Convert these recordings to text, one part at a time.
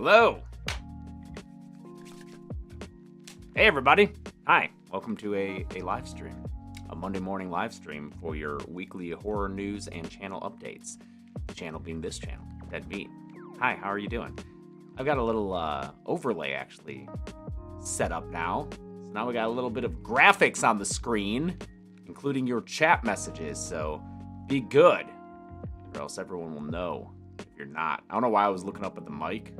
Hello. Hey, everybody. Hi. Welcome to a live stream, a Monday morning live stream for your weekly horror news and channel updates. The channel being this channel, Dead Meat. Hi, how are you doing? I've got a little overlay actually set up now. So now we got a little bit of graphics on the screen, including your chat messages. So be good, or else everyone will know if you're not. I don't know why I was looking up at the mic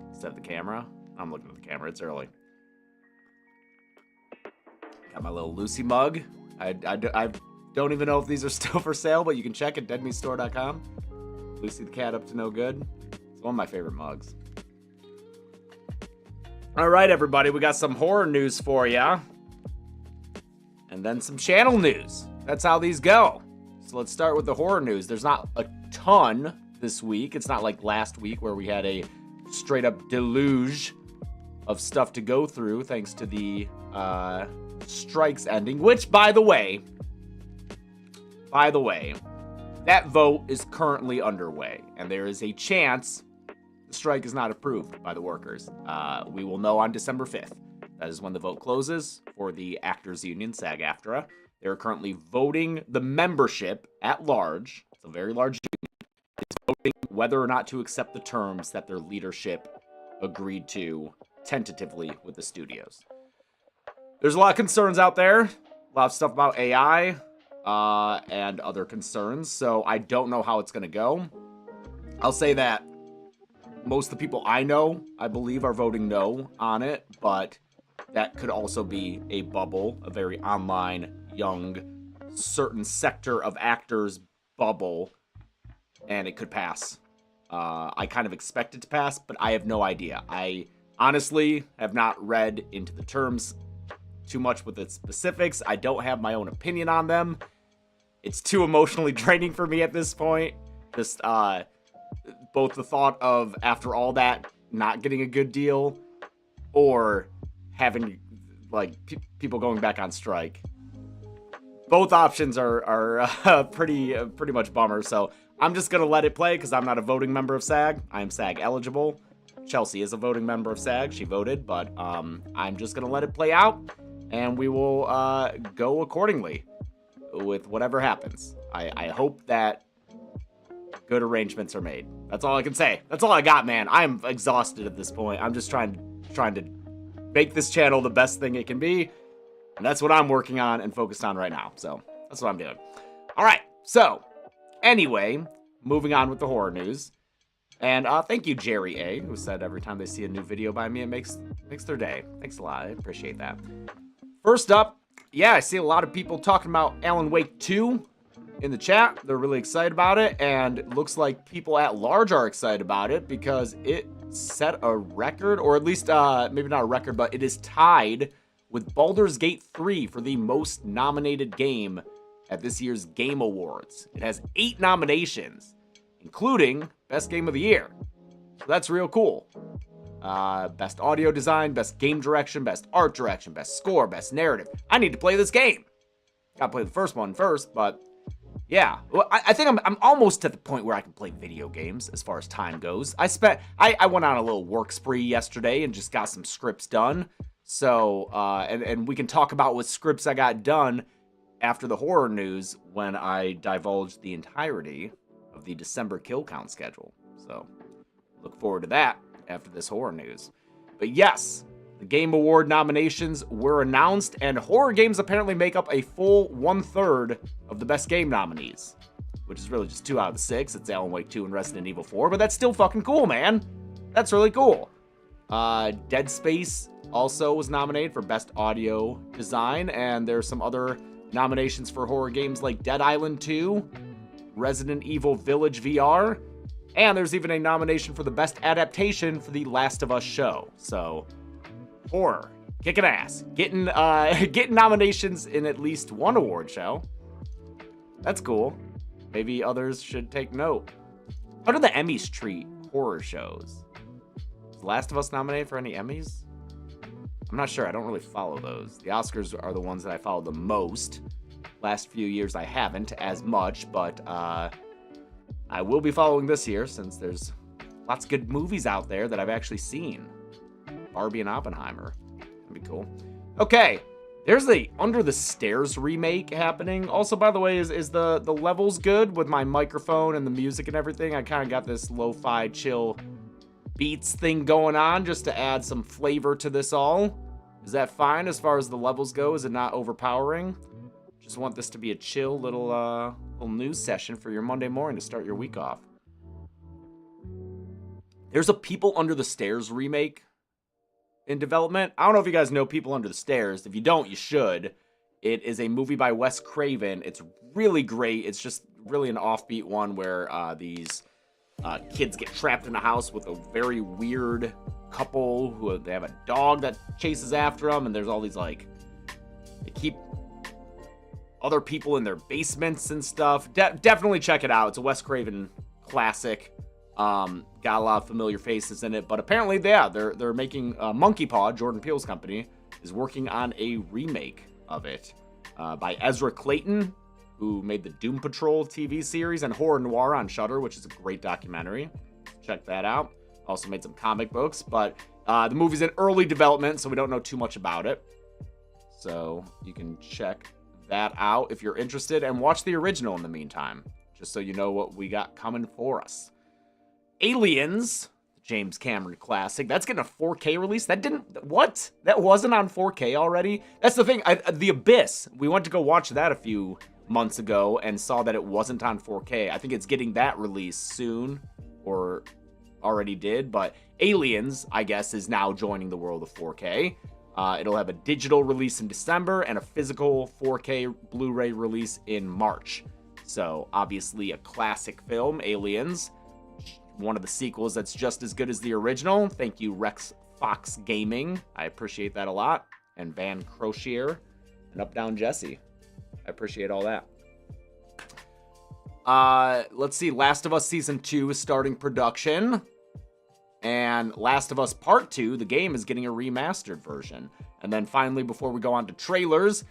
instead of the camera. I'm looking at the camera. It's early. Got my little Lucy mug. I don't even know if these are still for sale, but you can check at deadmeatstore.com. Lucy the cat up to no good. It's one of my favorite mugs. All right, everybody, we got some horror news for ya, and then some channel news. That's how these go. So let's start with the horror news. There's not a ton this week. It's not like last week where we had a straight up deluge of stuff to go through thanks to the strikes ending, which, by the way, that vote is currently underway, and there is a chance the strike is not approved by the workers. We will know on December 5th. That is when the vote closes for the Actors Union, SAG-AFTRA. They're currently voting the membership at large. It's a very large union. It's voting whether or not to accept the terms that their leadership agreed to tentatively with the studios. There's a lot of concerns out there, a lot of stuff about AI and other concerns, so I don't know how it's going to go. I'll say that most of the people I know, I believe, are voting no on it, but that could also be a bubble, a very online, young, certain sector of actors bubble, and it could pass. I kind of expect it to pass, but I have no idea. I honestly have not read into the terms too much with the specifics. I don't have my own opinion on them. It's too emotionally draining for me at this point. Just both the thought of, after all that, not getting a good deal, or having like people going back on strike. Both options are pretty much bummer. So I'm just gonna let it play because I'm not a voting member of SAG. I am SAG eligible. Chelsea is a voting member of SAG. She voted, but I'm just gonna let it play out, and we will go accordingly with whatever happens. I hope that good arrangements are made. That's all I can say. That's all I got, man. I'm exhausted at this point. I'm just trying to make this channel the best thing it can be, and that's what I'm working on and focused on right now. So that's what I'm doing. All right. So anyway, moving on with the horror news. And thank you, Jerry A, who said every time they see a new video by me, it makes their day. Thanks a lot. I appreciate that. First up, yeah, I see a lot of people talking about Alan Wake 2 in the chat. They're really excited about it, and it looks like people at large are excited about it because it set a record, or at least maybe not a record, but it is tied with Baldur's Gate 3 for the most nominated game at this year's Game Awards. It has 8 nominations, including Best Game of the Year. So that's real cool. Best audio design, best game direction, best art direction, best score, best narrative. I need to play this game. Gotta play the first one first, but yeah. Well, I think I'm almost to the point where I can play video games as far as time goes. I went on a little work spree yesterday and just got some scripts done. So, and we can talk about what scripts I got done after the horror news when I divulged the entirety of the December kill count schedule. So look forward to that after this horror news. But yes, the Game Award nominations were announced, and horror games apparently make up a full 1/3 of the best game nominees, which is really just 2 out of the 6. It's Alan Wake 2 and Resident Evil 4, but that's still fucking cool, man. That's really cool. Dead Space also was nominated for best audio design, and there's some other nominations for horror games like Dead Island 2, Resident Evil Village VR, and there's even a nomination for the best adaptation for the Last of Us show. So, horror, kicking ass, getting nominations in at least one award show. That's cool. Maybe others should take note. How do the Emmys treat horror shows? Is The Last of Us nominated for any Emmys? I'm not sure. I don't really follow those. The Oscars are the ones that I follow the most. Last few years I haven't as much, but I will be following this year since there's lots of good movies out there that I've actually seen. Barbie and Oppenheimer. That'd be cool. Okay. There's the Under the Stairs remake happening. Also, by the way, is the levels good with my microphone and the music and everything? I kind of got this lo-fi chill beats thing going on just to add some flavor to this all. Is that fine as far as the levels go? Is it not overpowering? Just want this to be a chill little news session for your Monday morning to start your week off. There's a People Under the Stairs remake in development. I don't know if you guys know People Under the Stairs. If you don't, you should. It is a movie by Wes Craven. It's really great. It's just really an offbeat one where these kids get trapped in a house with a very weird couple who they have a dog that chases after them, and there's all these like they keep other people in their basements and stuff. Definitely check it out. It's a Wes Craven classic. Got a lot of familiar faces in it, but apparently, yeah, they're making Monkey Paw, Jordan Peele's company, is working on a remake of it by Ezra Clayton, who made the Doom Patrol TV series and Horror Noir on Shudder, which is a great documentary. Check that out. Also made some comic books, but the movie's in early development, so we don't know too much about it. So you can check that out if you're interested, and watch the original in the meantime, just so you know what we got coming for us. Aliens, James Cameron classic. That's getting a 4K release. That wasn't on 4K already? That's the thing. The Abyss. We went to go watch that a few months ago and saw that it wasn't on 4K. I think it's getting that release soon, or already did. But Aliens, I guess, is now joining the world of 4K. It'll have a digital release in December and a physical 4K Blu-ray release in March. So obviously a classic film, Aliens. One of the sequels that's just as good as the original. Thank you, Rex Fox Gaming. I appreciate that a lot. And Van Crochier and Up Down Jesse. I appreciate all that. Let's see. Last of Us Season 2 is starting production. And Last of Us Part 2, the game, is getting a remastered version. And then finally, before we go on to trailers,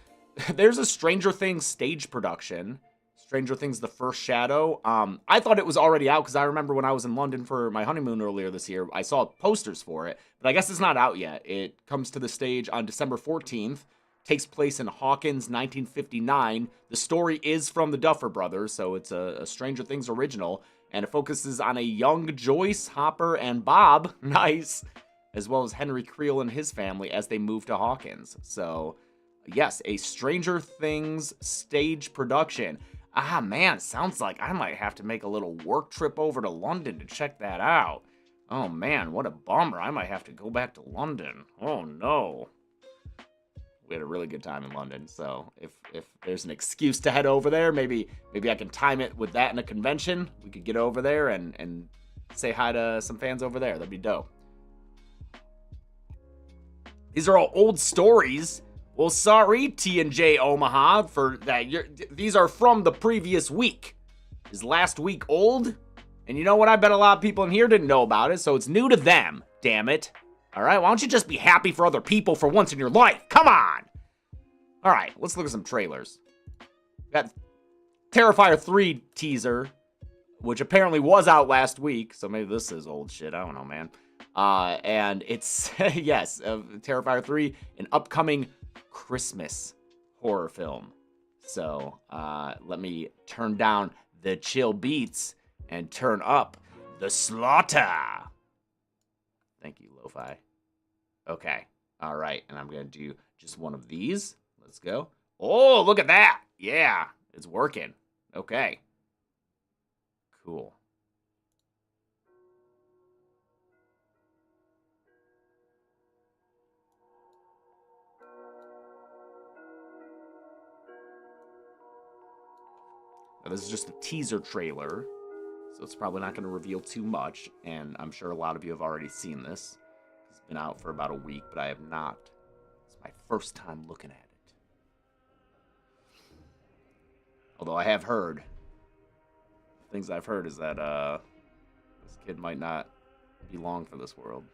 there's a Stranger Things stage production. Stranger Things The First Shadow. I thought it was already out because I remember when I was in London for my honeymoon earlier this year, I saw posters for it, but I guess it's not out yet. It comes to the stage on December 14th, takes place in Hawkins, 1959. The story is from the Duffer Brothers, so it's a Stranger Things original, and it focuses on a young Joyce, Hopper, and Bob, nice, as well as Henry Creel and his family as they move to Hawkins. So, yes, a Stranger Things stage production. Ah, man, sounds like I might have to make a little work trip over to London to check that out. Oh, man, what a bummer. I might have to go back to London. Oh, no. We had a really good time in London, so if there's an excuse to head over there, maybe I can time it with that in a convention. We could get over there and say hi to some fans over there. That'd be dope. These are all old stories. Well, sorry, T&J Omaha, for that. These are from the previous week. Is last week old? And you know what? I bet a lot of people in here didn't know about it, so it's new to them, damn it. All right, why don't you just be happy for other people for once in your life? Come on! All right, let's look at some trailers. Got Terrifier 3 teaser, which apparently was out last week, so maybe this is old shit. I don't know, man. And it's, yes, Terrifier 3, an upcoming Christmas horror film. So let me turn down the chill beats and turn up the slaughter. Thank you, Lo-Fi. Okay. All right. And I'm going to do just one of these. Let's go. Oh, look at that. Yeah, it's working. Okay. Cool. Now, this is just a teaser trailer, so it's probably not going to reveal too much, and I'm sure a lot of you have already seen this. It's been out for about a week, but I have not. It's my first time looking at it. Although I have heard, things I've heard is that this kid might not be long for this world.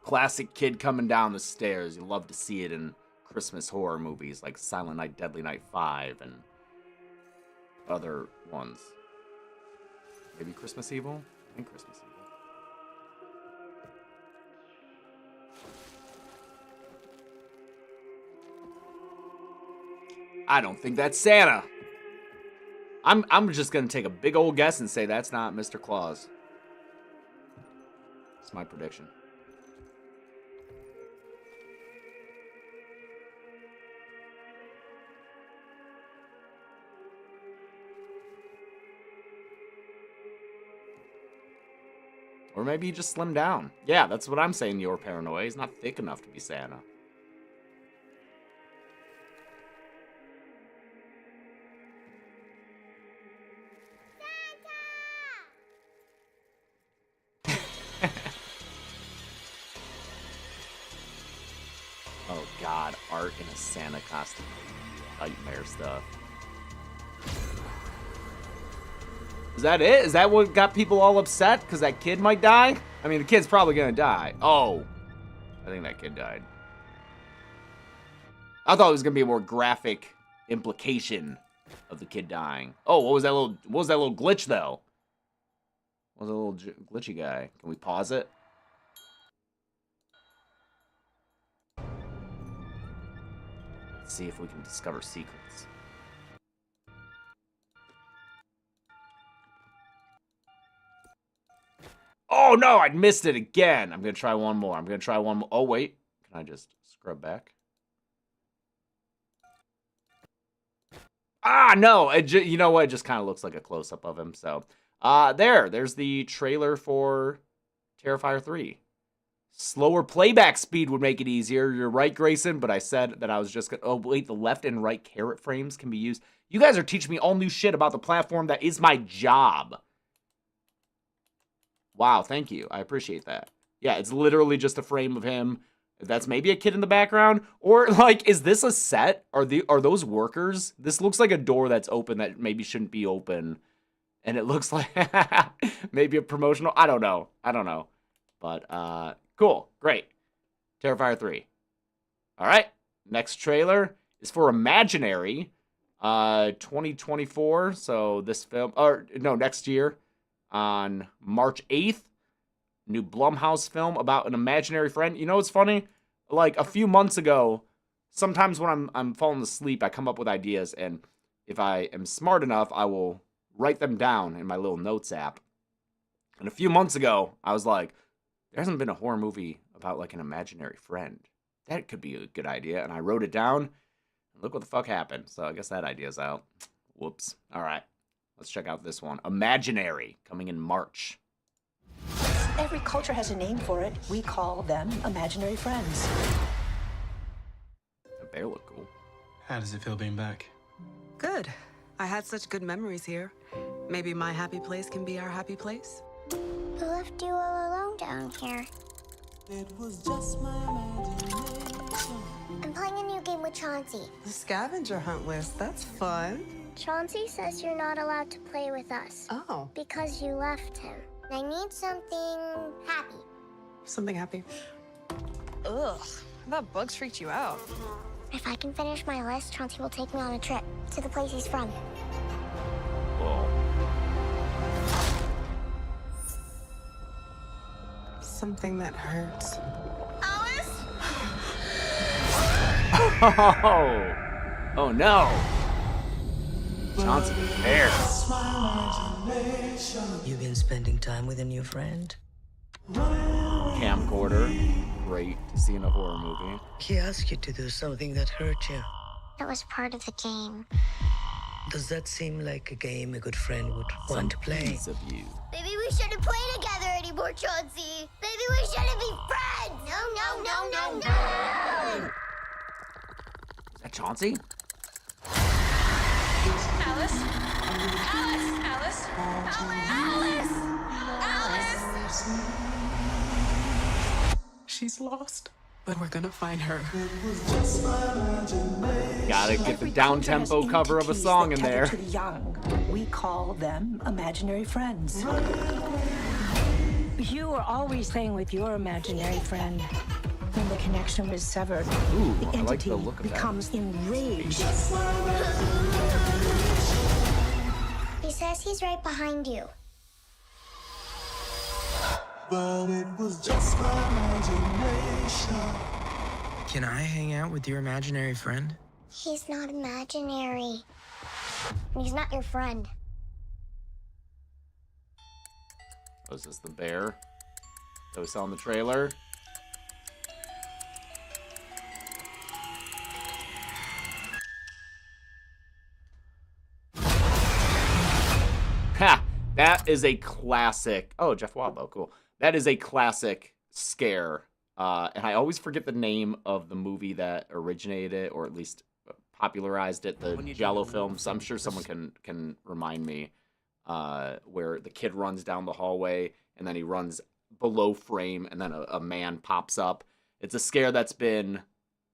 Classic kid coming down the stairs. You love to see it in Christmas horror movies like Silent Night, Deadly Night 5 and other ones. Maybe Christmas Evil? I think Christmas Evil. I don't think that's Santa. I'm just gonna take a big old guess and say that's not Mr. Claus. That's my prediction. Or maybe he just slimmed down. Yeah, that's what I'm saying, you're paranoid. He's not thick enough to be Santa. Oh god, art in a Santa costume. Nightmare stuff. Is that it? Is that what got people all upset? Because that kid might die? I mean, the kid's probably gonna die. Oh. I think that kid died. I thought it was gonna be a more graphic implication of the kid dying. Oh, what was that little glitch though? What was that little glitchy guy? Can we pause it? Let's see if we can discover secrets. Oh no, I missed it again. I'm gonna try one more. Oh wait, can I just scrub back? Ah, no, you know what? It just kind of looks like a close-up of him. So, there's the trailer for Terrifier 3. Slower playback speed would make it easier. You're right, Grayson, but I said that I was just gonna... Oh, wait, the left and right caret frames can be used. You guys are teaching me all new shit about the platform. That is my job. Wow, thank you. I appreciate that. Yeah, it's literally just a frame of him. That's maybe a kid in the background. Or, like, is this a set? Are those workers? This looks like a door that's open that maybe shouldn't be open. And it looks like maybe a promotional... I don't know. But, cool. Great. Terrifier 3. All right. Next trailer is for Imaginary. 2024. So this film... Or, no, next year. On March 8th. New Blumhouse film about an imaginary friend. You know what's funny? Like, a few months ago, sometimes when I'm falling asleep, I come up with ideas, and if I am smart enough, I will write them down in my little notes app. And a few months ago, I was like, there hasn't been a horror movie about, like, an imaginary friend. That could be a good idea. And I wrote it down, and look what the fuck happened. So I guess that idea's out. Whoops. All right. Let's check out this one. Imaginary, coming in March. Every culture has a name for it. We call them imaginary friends. The bear look cool. How does it feel being back? Good. I had such good memories here. Maybe my happy place can be our happy place. Who left you all alone down here? It was just my imagination. I'm playing a new game with Chauncey. The scavenger hunt list, that's fun. Chauncey says you're not allowed to play with us. Oh. Because you left him. I need something happy. Something happy. Ugh, I thought bugs freaked you out. If I can finish my list, Chauncey will take me on a trip to the place he's from. Whoa. Something that hurts. Alice? Oh no. Chauncey the bear. You've been spending time with a new friend? Camcorder. Great to see in a horror movie. He asked you to do something that hurt you. That was part of the game. Does that seem like a game a good friend would want to play? Piece of you. Maybe we shouldn't play together anymore, Chauncey. Maybe we shouldn't be friends. No. Is that Chauncey? Alice? She's lost, but we're gonna find her. Gotta get the down-tempo cover of a song in there. To the young. We call them imaginary friends. You are always playing with your imaginary friend. when the connection was severed, Ooh, the I like entity the look of that. becomes enraged. He says he's right behind you. But it was just my imagination. Can I hang out with your imaginary friend? He's not imaginary. He's not your friend. Oh, is this the bear that we saw in the trailer? Ha! That is a classic. Oh, Jeff Wabo, cool. That is a classic scare. And I always forget the name of the movie that originated it, or at least popularized it, the Giallo film. So I'm sure someone can remind me, where the kid runs down the hallway and then he runs below frame and then a man pops up. It's a scare that's been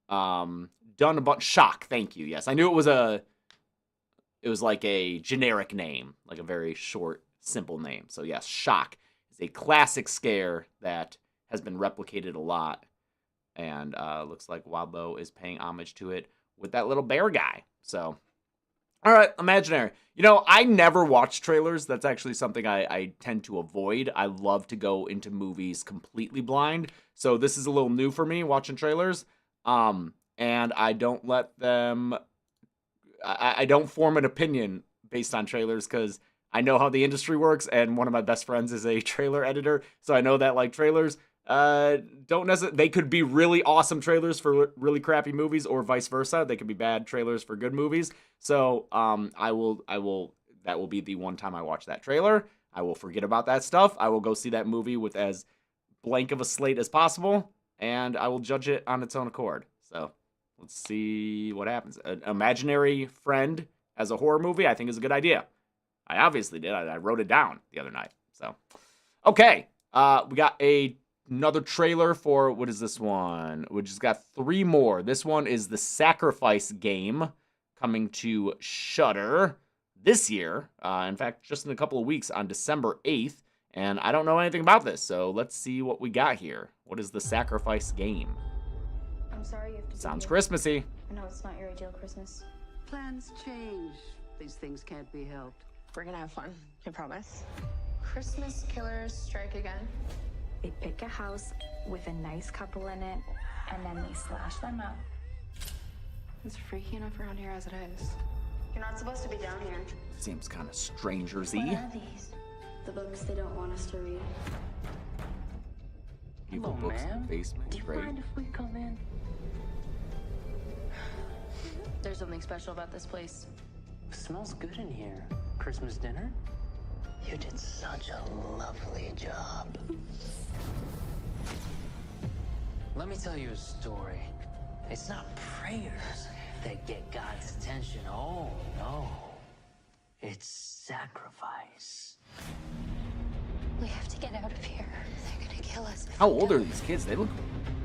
done a bunch. Shock, thank you. Yes, I knew it was like a generic name, like a very short, simple name. So yes, Shock is a classic scare that has been replicated a lot, and looks like Wadlow is paying homage to it with that little bear guy. So, all right, imaginary. You know, I never watch trailers. That's actually something I tend to avoid. I love to go into movies completely blind. So this is a little new for me, watching trailers. And I don't let them... I don't form an opinion based on trailers because I know how the industry works, and one of my best friends is a trailer editor, so I know that, like, trailers don't necessarily... They could be really awesome trailers for really crappy movies, or vice versa. They could be bad trailers for good movies. So I will that will be the one time I watch that trailer. I will forget about that stuff. I will go see that movie with as blank of a slate as possible, and I will judge it on its own accord. So let's see what happens. An imaginary friend as a horror movie, I think, is a good idea. I obviously did. I wrote it down the other night. So, okay. We got another trailer for, what is this one? We just got 3 more. This one is The Sacrifice Game, coming to Shudder this year. In fact, just in a couple of weeks on December 8th. And I don't know anything about this, so let's see what we got here. What is The Sacrifice Game? I'm sorry you have to Sounds be here. Christmassy. I know it's not your ideal Christmas. Plans change. These things can't be helped. We're gonna have fun, I promise. Christmas killers strike again. They pick a house with a nice couple in it, and then they slash them up. It's freaky enough around here as it is. You're not supposed to be down here. Seems kind of strangersy. What are these? The books they don't want us to read. Evil books in the basement. Do you Great. mind if we come in? There's something special about this place. Smells good in here. Christmas dinner? You did such a lovely job. Let me tell you a story. It's not prayers that get God's attention. Oh, no. It's sacrifice. We have to get out of here. They're gonna kill us. How old are these kids? They look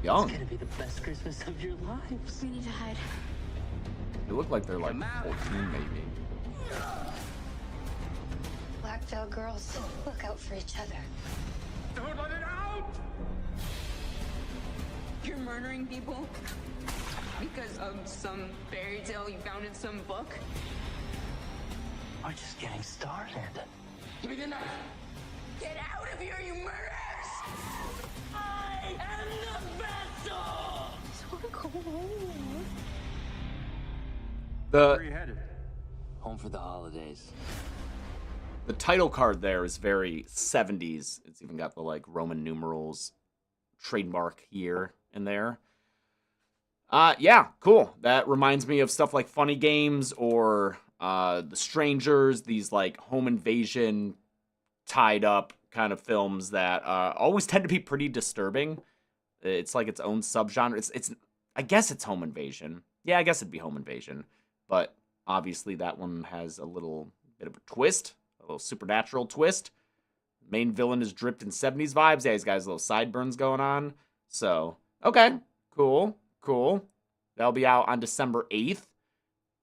young. It's gonna be the best Christmas of your lives. We need to hide. They look like they're like 14 maybe. Black veil girls, look out for each other. Don't let it out! You're murdering people because of some fairy tale you found in some book? We're just getting started. Give me the knife! Get out of here, you murderers! I am the vessel! So we're going home. Where are you headed? Home for the holidays. The title card there is very 70s. It's even got the like Roman numerals trademark year in there. Yeah, cool. That reminds me of stuff like Funny Games or The Strangers, these like home invasion tied up kind of films that always tend to be pretty disturbing. It's like its own subgenre. It's I guess it's home invasion. Yeah, I guess it'd be home invasion. But obviously that one has a little bit of a twist, a little supernatural twist. Main villain is dripped in 70s vibes. Yeah, he's got his little sideburns going on. So, okay, cool. That'll be out on December 8th.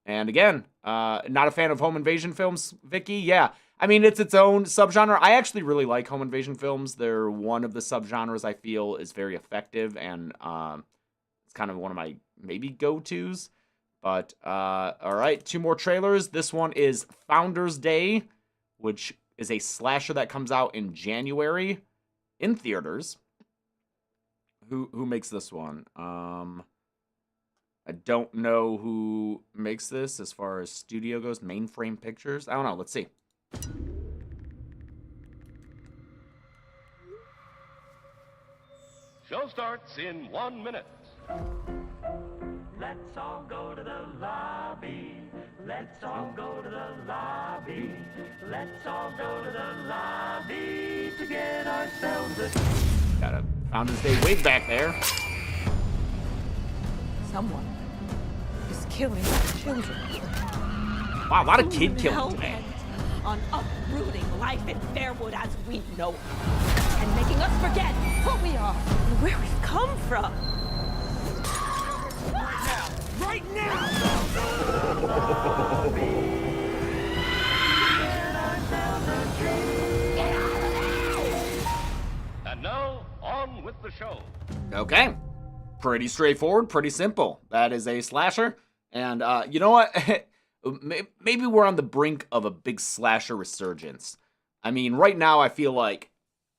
And again, Not a fan of home invasion films, Vicky? Yeah. I mean, it's its own subgenre. I actually really like home invasion films. They're one of the subgenres I feel is very effective, and it's kind of one of my maybe go-tos. But, all right, 2 more trailers. This one is Founders Day, which is a slasher that comes out in January in theaters. Who makes this one? I don't know who makes this as far as studio goes. Mainframe Pictures? I don't know. Let's see. Show starts in 1 minute. Let's all go to the lobby. Let's all go to the lobby. Let's all go to the lobby to get ourselves a... Got a Founders Day wig back there. Someone is killing children. Wow, a lot of kid killing today. On uprooting life in Fairwood as we know it, and making us forget who we are and where we've come from. Right now! And now, on with the show. Okay. Pretty straightforward, pretty simple. That is a slasher. And you know what? Maybe we're on the brink of a big slasher resurgence. I mean, right now I feel like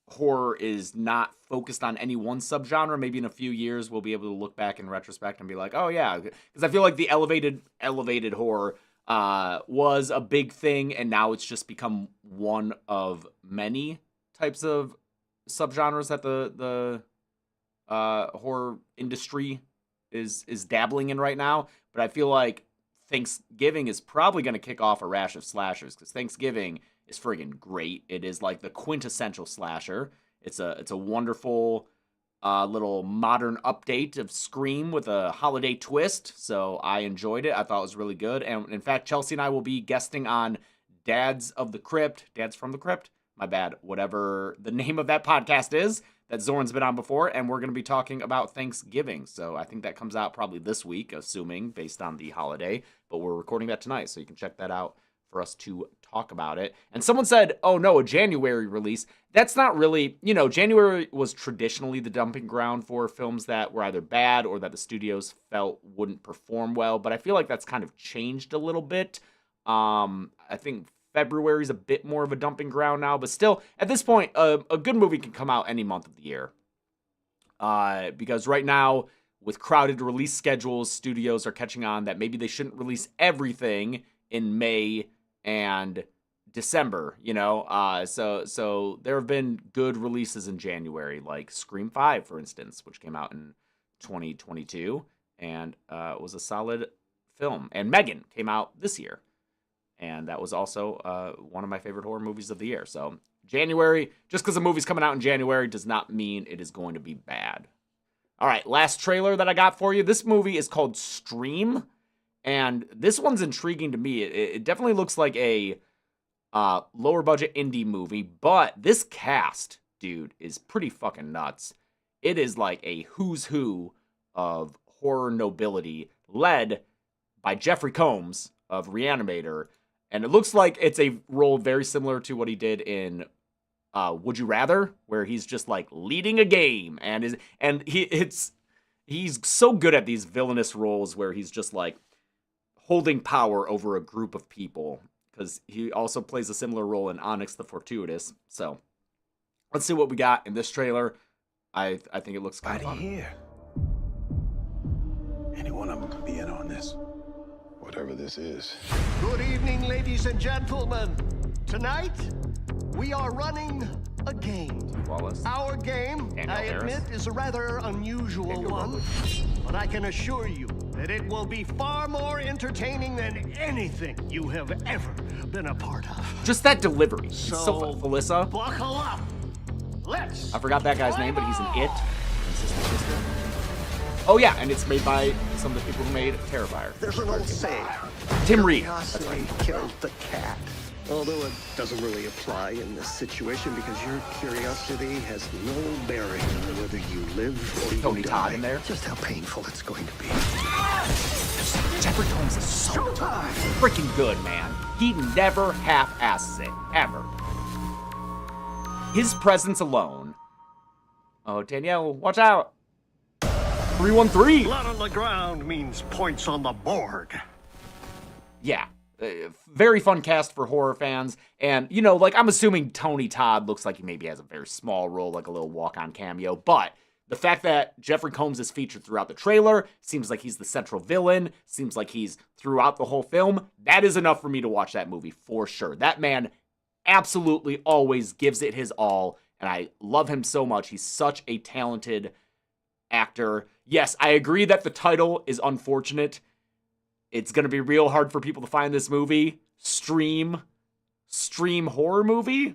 horror is not focused on any one subgenre. Maybe in a few years we'll be able to look back in retrospect and be like, oh yeah, because I feel like the elevated horror was a big thing, and now it's just become one of many types of subgenres that the horror industry is dabbling in right now. But I feel like Thanksgiving is probably going to kick off a rash of slashers, because Thanksgiving is friggin' great. It is like the quintessential slasher. It's a wonderful little modern update of Scream with a holiday twist. So I enjoyed it. I thought it was really good. And in fact, Chelsea and I will be guesting on Dads from the Crypt. My bad. Whatever the name of that podcast is that Zoran's been on before. And we're going to be talking about Thanksgiving. So I think that comes out probably this week, assuming based on the holiday. But we're recording that tonight, so you can check that out for us to talk about it. And someone said, oh no, a January release. That's not really, January was traditionally the dumping ground for films that were either bad or that the studios felt wouldn't perform well. But I feel like that's kind of changed a little bit. I think February is a bit more of a dumping ground now, but still, at this point, a good movie can come out any month of the year. Because right now, with crowded release schedules, studios are catching on that maybe they shouldn't release everything in May and December, so there have been good releases in January, like Scream 5, for instance, which came out in 2022 and was a solid film. And Megan came out this year, and that was also one of my favorite horror movies of the year. So January, just because a movie's coming out in January does not mean it is going to be bad. All right, last trailer that I got for you. This movie is called Stream, and this one's intriguing to me. It definitely looks like a lower budget indie movie, but this cast, dude, is pretty fucking nuts. It is like a who's who of horror nobility, led by Jeffrey Combs of Reanimator, and it looks like it's a role very similar to what he did in Would You Rather, where he's just like leading a game, and he's so good at these villainous roles where he's just like holding power over a group of people, because he also plays a similar role in Onyx the Fortuitous. So let's see what we got in this trailer. I think it looks kind of fun. Here. Anyone of them could be in on this. Whatever this is. Good evening, ladies and gentlemen. Tonight, we are running a game. Wallace. Our game, Daniel I Harris. admit, is a rather unusual one, but I can assure you that it will be far more entertaining than anything you have ever been a part of. Just that delivery. It's so fun. Felissa. Buckle up. Let's. I forgot that guy's name, but he's in It. Oh yeah, and it's made by some of the people who made Terrifier. There's an old saying. Tim Reed. That's right. Killed the cat. Although it doesn't really apply in this situation because your curiosity has no bearing on whether you live or you Tony die. Todd in there. Just how painful it's going to be. Jeffrey Combs is so freaking good, man. He never half-asses it, ever. His presence alone. Oh, Danielle, watch out. 313. Blood on the ground means points on the board. Yeah. Very fun cast for horror fans. And, you know, like, I'm assuming Tony Todd looks like he maybe has a very small role, like a little walk-on cameo. But the fact that Jeffrey Combs is featured throughout the trailer, seems like he's the central villain, seems like he's throughout the whole film, that is enough for me to watch that movie for sure. That man absolutely always gives it his all, and I love him so much. He's such a talented actor. Yes, I agree that the title is unfortunate. It's going to be real hard for people to find this movie. Stream horror movie?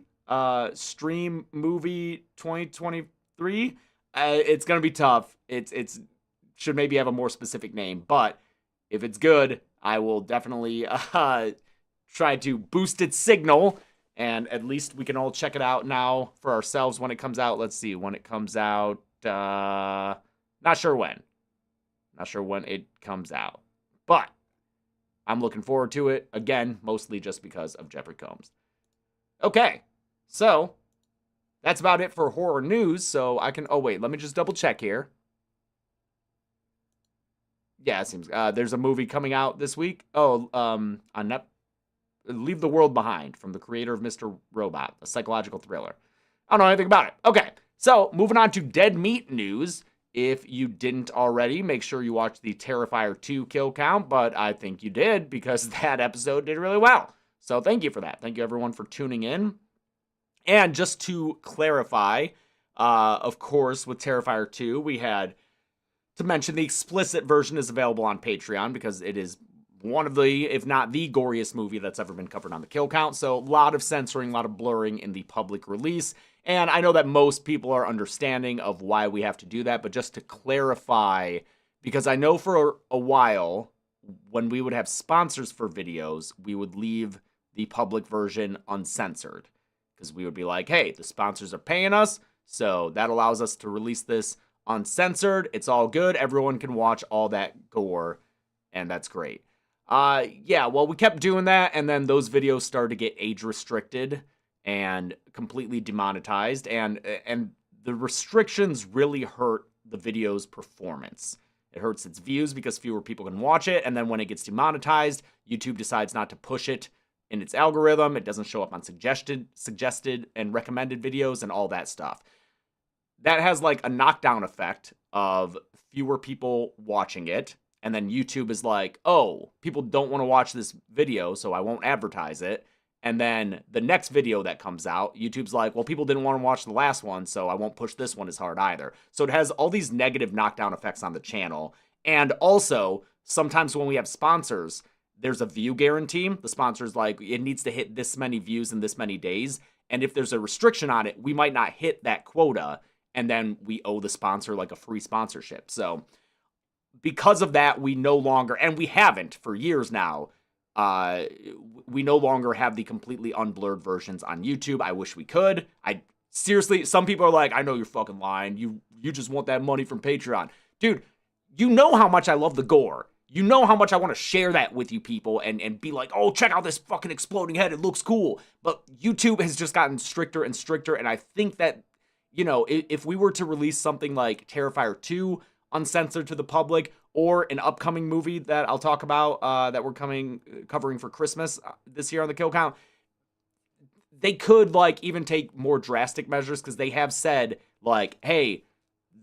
Stream movie 2023? It's going to be tough. It's should maybe have a more specific name, but if it's good, I will definitely try to boost its signal, and at least we can all check it out now for ourselves when it comes out. Let's see, when it comes out, not sure when. Not sure when it comes out, but I'm looking forward to it, again, mostly just because of Jeffrey Combs. Okay, so that's about it for horror news, so I can... Oh, wait, let me just double check here. Yeah, it seems... there's a movie coming out this week. Oh, on Leave the World Behind, from the creator of Mr. Robot, a psychological thriller. I don't know anything about it. Okay, so moving on to Dead Meat news. If you didn't already, make sure you watch the Terrifier 2 kill count, but I think you did because that episode did really well. So thank you for that. Thank you, everyone, for tuning in. And just to clarify, of course, with Terrifier 2, we had to mention the explicit version is available on Patreon because it is one of the, if not the goriest movie that's ever been covered on the kill count. So a lot of censoring, a lot of blurring in the public release. And I know that most people are understanding of why we have to do that, but just to clarify, because I know for a while, when we would have sponsors for videos, we would leave the public version uncensored. Because we would be like, hey, the sponsors are paying us, so that allows us to release this uncensored. It's all good. Everyone can watch all that gore, and that's great. Yeah, well, we kept doing that, and then those videos started to get age restricted and completely demonetized, and the restrictions really hurt the video's performance. It hurts its views because fewer people can watch it, and then when it gets demonetized, YouTube decides not to push it in its algorithm. It doesn't show up on suggested and recommended videos and all that stuff. That has like a knockdown effect of fewer people watching it, and then YouTube is like, oh, people don't want to watch this video, so I won't advertise it. And then the next video that comes out, YouTube's like, well, people didn't want to watch the last one, so I won't push this one as hard either. So it has all these negative knockdown effects on the channel. And also, sometimes when we have sponsors, there's a view guarantee. The sponsor's like, it needs to hit this many views in this many days. And if there's a restriction on it, we might not hit that quota. And then we owe the sponsor like a free sponsorship. So because of that, we no longer, and we haven't for years now, we no longer have the completely unblurred versions on YouTube. I wish we could. Seriously, some people are like, I know you're fucking lying. You just want that money from Patreon. Dude, you know how much I love the gore. You know how much I want to share that with you people and be like, oh, check out this fucking exploding head. It looks cool. But YouTube has just gotten stricter and stricter. And I think that, you know, if we were to release something like Terrifier 2 uncensored to the public, or an upcoming movie that I'll talk about that we're covering for Christmas this year on the kill count, they could like even take more drastic measures because they have said like, hey,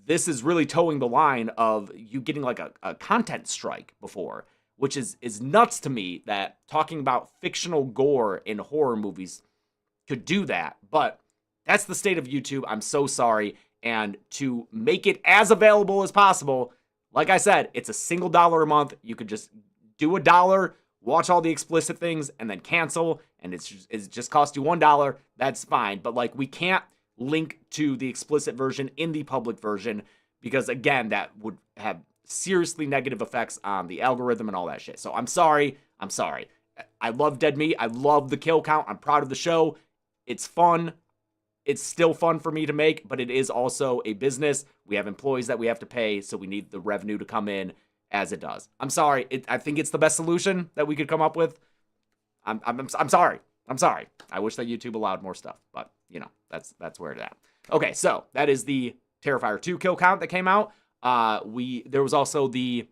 this is really towing the line of you getting like a content strike before, which is nuts to me that talking about fictional gore in horror movies could do that. But that's the state of YouTube. I'm so sorry. And to make it as available as possible, like I said, it's a single $1 a month. You could just do $1, watch all the explicit things, and then cancel. And it just costs you $1. That's fine. But like, we can't link to the explicit version in the public version because, again, that would have seriously negative effects on the algorithm and all that shit. So I'm sorry. I love Dead Meat. I love the kill count. I'm proud of the show. It's fun. It's still fun for me to make, but it is also a business. We have employees that we have to pay, so we need the revenue to come in as it does. I'm sorry. I think it's the best solution that we could come up with. I'm sorry. I'm sorry. I wish that YouTube allowed more stuff, but you know, that's where it's at. Okay, so that is the Terrifier 2 kill count that came out. There was also the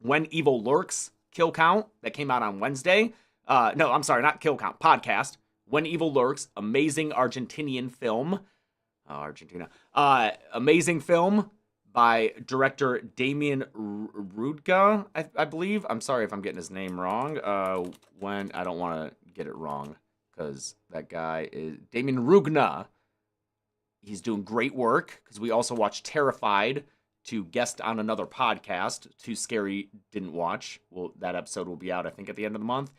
When Evil Lurks kill count that came out on Wednesday. No, I'm sorry, not kill count, podcast. When Evil Lurks, amazing Argentinian film. Argentina. Amazing film by director Damien Rudga, I believe. I'm sorry if I'm getting his name wrong. I don't want to get it wrong, because that guy is Damien Rugna. He's doing great work, because we also watched Terrified to guest on another podcast. Too Scary Didn't Watch. Well, that episode will be out, I think, at the end of the month.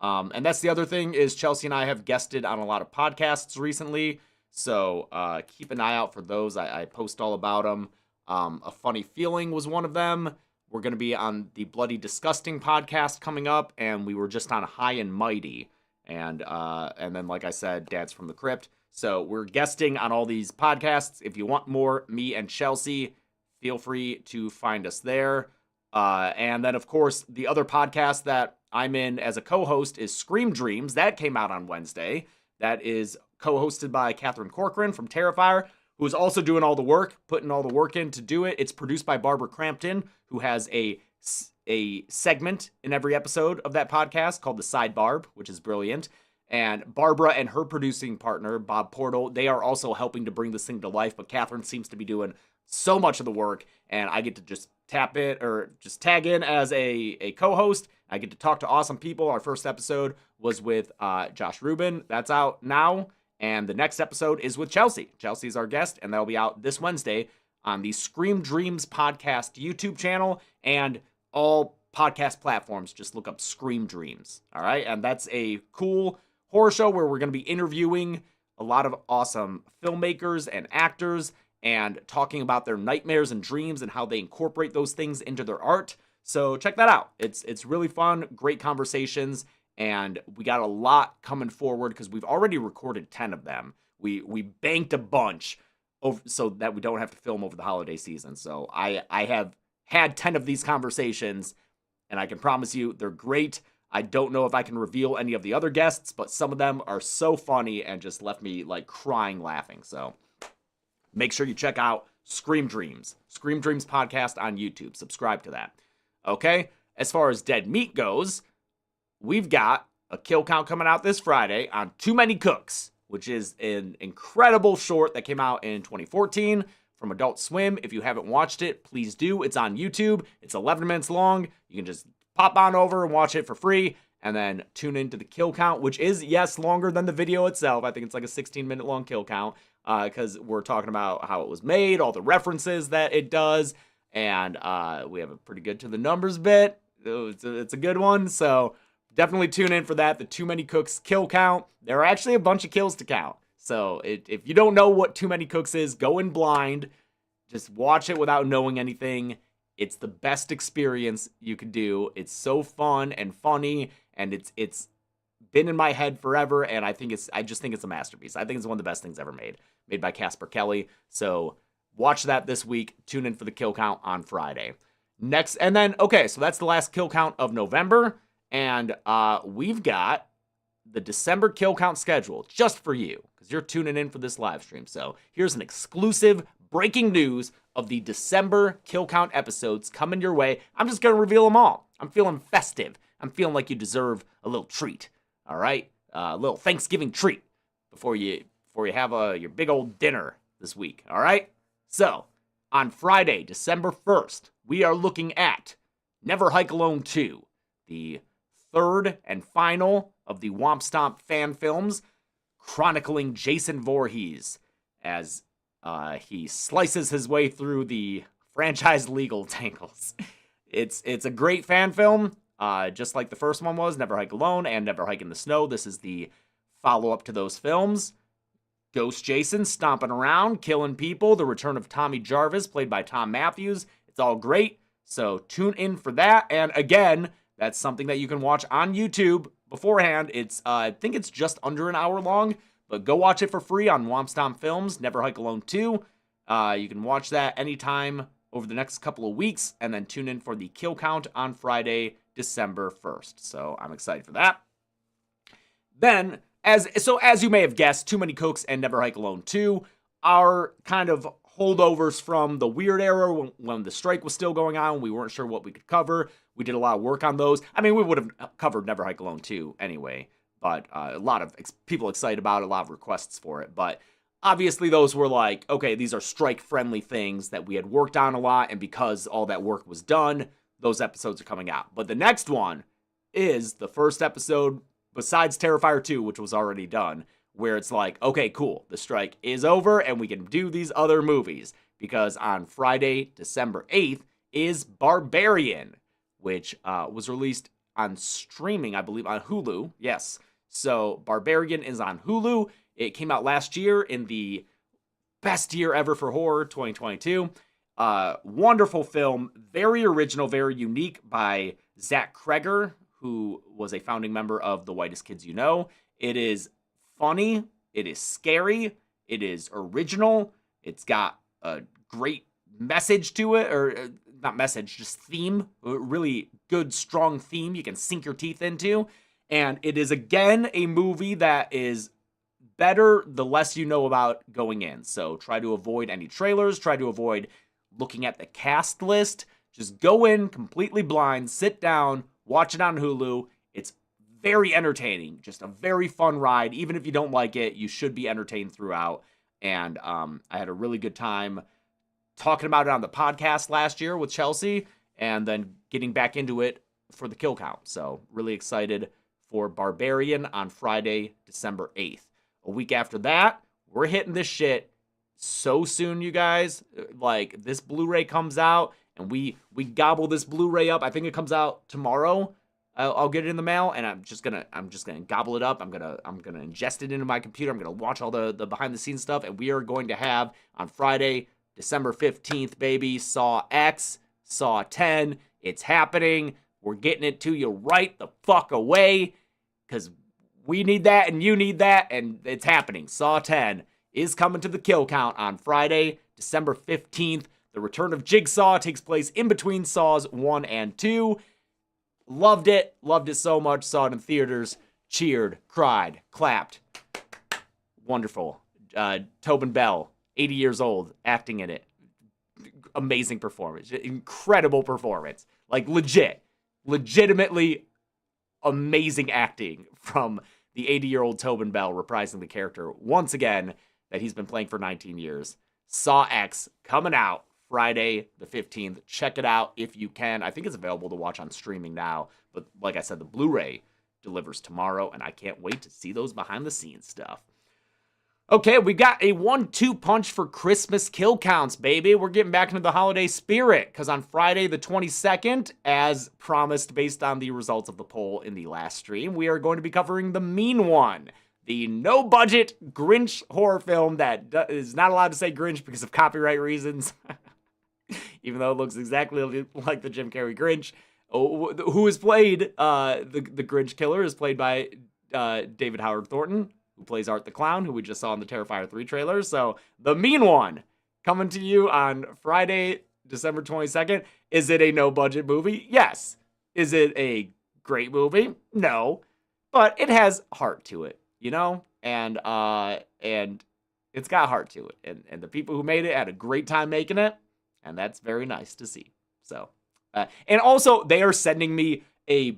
And that's the other thing, is Chelsea and I have guested on a lot of podcasts recently, so keep an eye out for those. I post all about them. A Funny Feeling was one of them. We're going to be on the Bloody Disgusting podcast coming up, and we were just on High and Mighty. And then, like I said, Dad's from the Crypt. So we're guesting on all these podcasts. If you want more, me and Chelsea, feel free to find us there. And then, of course, the other podcast that I'm in as a co-host is Scream Dreams. That came out on Wednesday. That is co-hosted by Catherine Corcoran from Terrifier, who is also doing all the work, putting all the work in to do it. It's produced by Barbara Crampton, who has a segment in every episode of that podcast called The Sidebar, which is brilliant. And Barbara and her producing partner, Bob Portal, they are also helping to bring this thing to life, but Catherine seems to be doing so much of the work, and I get to just tag in as a co-host. I get to talk to awesome people. Our first episode was with Josh Rubin. That's out now. And the next episode is with Chelsea. Chelsea's our guest, and that'll be out this Wednesday on the Scream Dreams podcast YouTube channel and all podcast platforms. Just look up Scream Dreams. All right. And that's a cool horror show where we're going to be interviewing a lot of awesome filmmakers and actors and talking about their nightmares and dreams and how they incorporate those things into their art. So check that out. It's really fun, great conversations, and we got a lot coming forward because we've already recorded 10 of them. We banked a bunch so that we don't have to film over the holiday season. So I have had 10 of these conversations, and I can promise you they're great. I don't know if I can reveal any of the other guests, but some of them are so funny and just left me like crying laughing. So make sure you check out Scream Dreams podcast on YouTube. Subscribe to that. Okay, as far as Dead Meat goes, we've got a kill count coming out this Friday on Too Many Cooks, which is an incredible short that came out in 2014 from Adult Swim. If you haven't watched it, please do. It's on YouTube. It's 11 minutes long. You can just pop on over and watch it for free, and then tune into the kill count, which is, yes, longer than the video itself. I think it's like a 16-minute long kill count, because we're talking about how it was made, all the references that it does, and we have a pretty good to the numbers bit. It's a good one, so definitely tune in for that. The Too Many Cooks kill count. There are actually a bunch of kills to count. So if you don't know what Too Many Cooks is, go in blind. Just watch it without knowing anything. It's the best experience you could do. It's so fun and funny, and it's been in my head forever, and I just think it's a masterpiece. I think it's one of the best things ever made by Casper Kelly. So watch that this week. Tune in for the kill count on Friday. Next, and then, okay, so that's the last kill count of November, and we've got the December kill count schedule just for you, because you're tuning in for this live stream. So here's an exclusive breaking news of the December kill count episodes coming your way. I'm just going to reveal them all. I'm feeling festive. I'm feeling like you deserve a little treat, all right? A little Thanksgiving treat before you have your big old dinner this week, all right? So, on Friday, December 1st, we are looking at Never Hike Alone 2, the third and final of the Womp Stomp fan films, chronicling Jason Voorhees as he slices his way through the franchise legal tangles. It's a great fan film, just like the first one was, Never Hike Alone and Never Hike in the Snow. This is the follow-up to those films. Ghost Jason stomping around, killing people. The return of Tommy Jarvis, played by Tom Matthews. It's all great, so tune in for that. And again, That's something that you can watch on YouTube beforehand. It's I think it's just under an hour long, but go watch it for free on Womstomp Films, Never Hike Alone 2. You can watch that anytime over the next couple of weeks, and then tune in for the kill count on Friday, December 1st. So I'm excited for that. Then, as you may have guessed, Too Many Cooks and Never Hike Alone 2 are kind of holdovers from the weird era when the strike was still going on. We weren't sure what we could cover. We did a lot of work on those. I mean, we would have covered Never Hike Alone 2 anyway, but a lot of people excited about it, a lot of requests for it. But obviously those were like, okay, these are strike-friendly things that we had worked on a lot, and because all that work was done, those episodes are coming out. But the next one is the first episode, besides Terrifier 2, which was already done, where it's like, okay, cool, the strike is over, and we can do these other movies. Because on Friday, December 8th, is Barbarian, which was released on streaming, I believe, on Hulu. Yes, so Barbarian is on Hulu. It came out last year in the best year ever for horror, 2022. Wonderful film, very original, very unique, by Zach Kreger, who was a founding member of The Whitest Kids You Know. It is funny, it is scary, it is original, it's got a great message to it, or not message, just theme, a really good, strong theme you can sink your teeth into. And it is, again, a movie that is better the less you know about going in. So try to avoid any trailers, try to avoid looking at the cast list. Just go in completely blind, sit down, watch it on Hulu. It's very entertaining, just a very fun ride. Even if you don't like it, you should be entertained throughout. And I had a really good time talking about it on the podcast last year with Chelsea, and then getting back into it for the kill count. So really excited for Barbarian on Friday, December 8th. A week after that, we're hitting this shit so soon, you guys. Like, this Blu-ray comes out, and we gobble this Blu-ray up. I think it comes out tomorrow. I'll get it in the mail, and I'm just gonna gobble it up. I'm gonna ingest it into my computer. I'm gonna watch all the behind the scenes stuff, and we are going to have on Friday, December 15th, baby, Saw X, Saw 10. It's happening. We're getting it to you right the fuck away, because we need that and you need that, and it's happening. Saw 10 is coming to the kill count on Friday, December 15th. The return of Jigsaw takes place in between Saws 1 and 2. Loved it so much. Saw it in theaters, cheered, cried, clapped. Wonderful. Tobin Bell, 80 years old, acting in it. Amazing performance. Incredible performance. Like, legitimately amazing acting from the 80-year-old Tobin Bell reprising the character once again that he's been playing for 19 years. Saw X coming out Friday the 15th. Check it out if you can. I think it's available to watch on streaming now, but like I said, the Blu-ray delivers tomorrow, and I can't wait to see those behind-the-scenes stuff. Okay, we got a 1-2 punch for Christmas kill counts, baby. We're getting back into the holiday spirit, because on Friday the 22nd, as promised based on the results of the poll in the last stream, we are going to be covering The Mean One, the no-budget Grinch horror film that is not allowed to say Grinch because of copyright reasons, even though it looks exactly like the Jim Carrey Grinch, who is played, the Grinch killer is played by David Howard Thornton, who plays Art the Clown, who we just saw in the Terrifier 3 trailer. So, The Mean One, coming to you on Friday, December 22nd. Is it a no-budget movie? Yes. Is it a great movie? No. But it has heart to it, you know? And it's got heart to it. And the people who made it had a great time making it, and that's very nice to see. So, and also, they are sending me a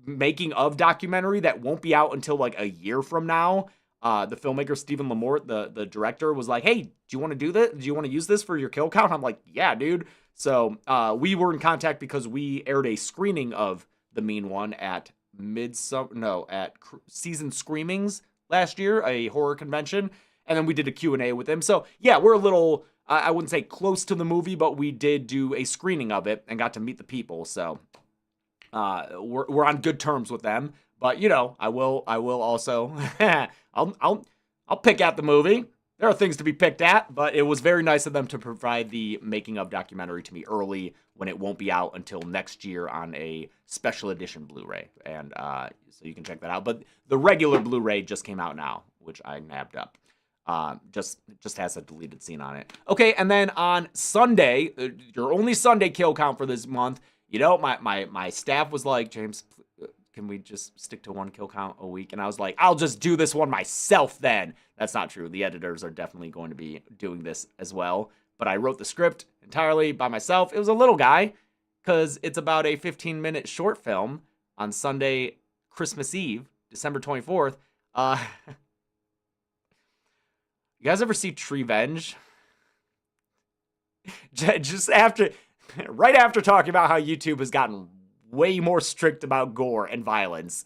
making of documentary that won't be out until like a year from now. The filmmaker Stephen Lamort, the director, was like, hey, do you want to do this? Do you want to use this for your kill count? I'm like, yeah, dude. So we were in contact because we aired a screening of The Mean One at Season Screamings last year, a horror convention, and then we did a Q&A with him. So yeah, we're a little, I wouldn't say close to the movie, but we did do a screening of it and got to meet the people. So we're on good terms with them, but you know, I will also, I'll pick out the movie. there are things to be picked at, but it was very nice of them to provide the making of documentary to me early when it won't be out until next year on a special edition Blu-ray. And so you can check that out. But the regular Blu-ray just came out now, which I nabbed up. Just has a deleted scene on it. Okay, and then on Sunday, your only Sunday kill count for this month, you know, my staff was like, James, can we just stick to one kill count a week? And I was like, I'll just do this one myself then. That's not true. The editors are definitely going to be doing this as well. But I wrote the script entirely by myself. It was a little guy because it's about a 15-minute short film on Sunday, Christmas Eve, December 24th. You guys ever see Treevenge? Just right after talking about how YouTube has gotten way more strict about gore and violence,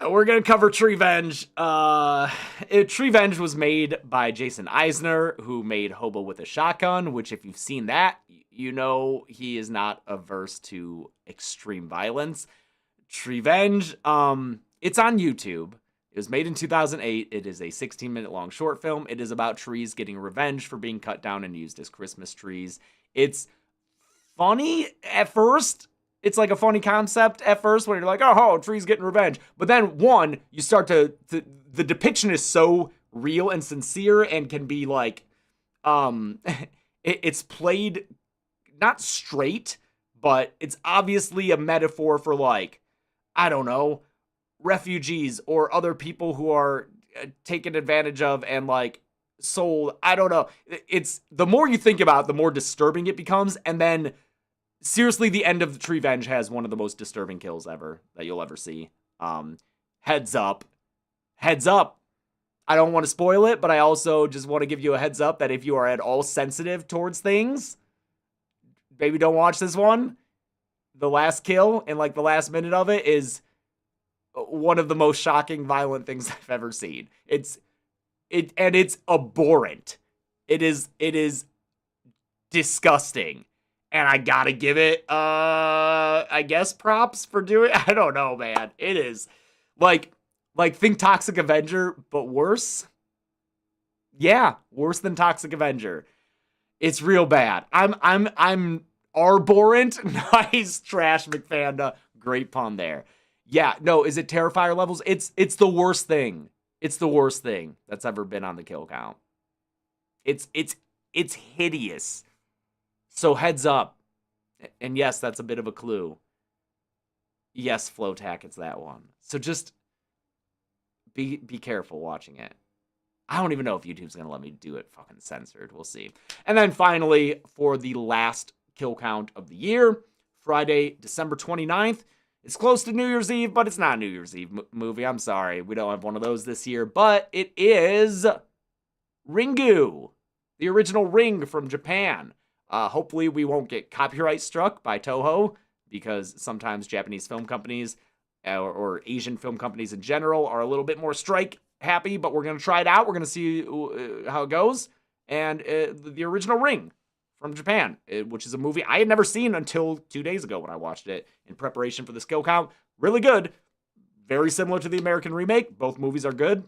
we're going to cover Treevenge. Treevenge was made by Jason Eisner, who made Hobo with a Shotgun, which if you've seen that, you know he is not averse to extreme violence. Treevenge, it's on YouTube. It was made in 2008. It is a 16-minute long short film. It is about trees getting revenge for being cut down and used as Christmas trees. It's funny at first. It's like a funny concept at first when you're like, oh, trees getting revenge. But then, you start to the depiction is so real and sincere and can be like, it's played not straight, but it's obviously a metaphor for like, I don't know, refugees or other people who are taken advantage of and like sold. I don't know. It's the more you think about it, the more disturbing it becomes. And then seriously, the end of the Treevenge has one of the most disturbing kills ever that you'll ever see. Heads up. I don't want to spoil it, but I also just want to give you a heads up that if you are at all sensitive towards things, maybe don't watch this one. The last kill and like the last minute of it is one of the most shocking, violent things I've ever seen. It's abhorrent. It is disgusting. And I gotta give it, I guess props for doing it. I don't know, man. It is like think Toxic Avenger, but worse. Yeah, worse than Toxic Avenger. It's real bad. I'm abhorrent. Nice trash, McFanda. Great pun there. Yeah, no, is it Terrifier levels? It's the worst thing. It's the worst thing that's ever been on the kill count. It's hideous. So heads up. And yes, that's a bit of a clue. Yes, Flowtack, it's that one. So just be careful watching it. I don't even know if YouTube's going to let me do it fucking censored. We'll see. And then finally, for the last kill count of the year, Friday, December 29th. It's close to New Year's Eve, but it's not a New Year's Eve movie. I'm sorry. We don't have one of those this year, but it is Ringu, the original Ring from Japan. Hopefully we won't get copyright struck by Toho, because sometimes Japanese film companies or Asian film companies in general are a little bit more strike happy, but we're going to try it out. We're going to see how it goes. And the original Ring from Japan, which is a movie I had never seen until 2 days ago when I watched it in preparation for the skill count. Really good. Very similar to the American remake. Both movies are good.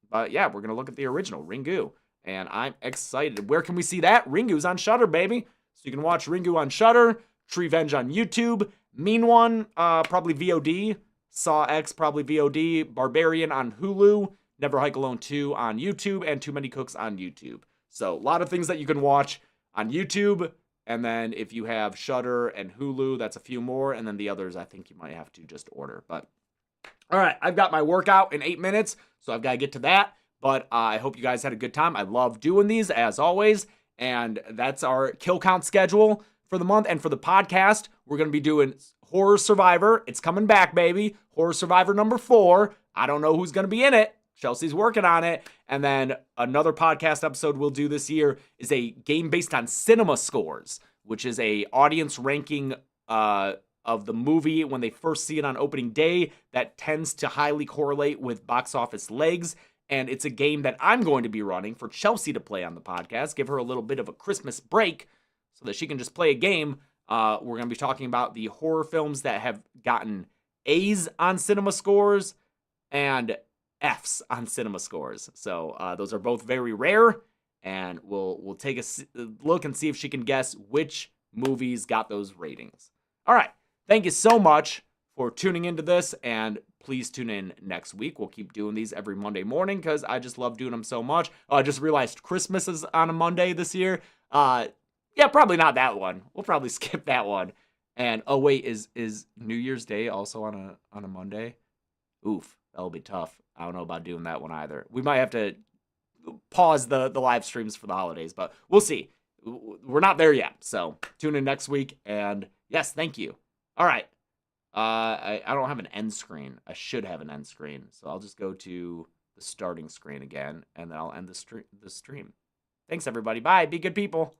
But yeah, we're going to look at the original, Ringu. And I'm excited. Where can we see that? Ringu's on Shudder, baby. So you can watch Ringu on Shudder, Treevenge on YouTube, Mean One, probably VOD, Saw X, probably VOD, Barbarian on Hulu, Never Hike Alone 2 on YouTube, and Too Many Cooks on YouTube. So a lot of things that you can watch on YouTube. And then if you have Shudder and Hulu, that's a few more. And then the others, I think you might have to just order. But all right, I've got my workout in 8 minutes, so I've got to get to that. But I hope you guys had a good time. I love doing these, as always. And that's our kill count schedule for the month. And for the podcast, we're going to be doing Horror Survivor. It's coming back, baby. Horror Survivor number 4. I don't know who's going to be in it. Chelsea's working on it. And then another podcast episode we'll do this year is a game based on cinema scores, which is a audience ranking of the movie when they first see it on opening day that tends to highly correlate with box office legs. And it's a game that I'm going to be running for Chelsea to play on the podcast, give her a little bit of a Christmas break so that she can just play a game. We're going to be talking about the horror films that have gotten A's on cinema scores. And Fs on cinema scores. So those are both very rare, and we'll take a look and see if she can guess which movies got those ratings. All right. Thank you so much for tuning into this, and please tune in next week. We'll keep doing these every Monday morning because I just love doing them so much. Oh, I just realized Christmas is on a Monday this year. Yeah, probably not that one. We'll probably skip that one. And oh wait, is New Year's Day also on a Monday? Oof, that'll be tough. I don't know about doing that one either. We might have to pause the live streams for the holidays, but we'll see. We're not there yet. So tune in next week, and yes, thank you. All right. I don't have an end screen. I should have an end screen. So I'll just go to the starting screen again, and then I'll end the stream. Thanks, everybody. Bye. Be good people.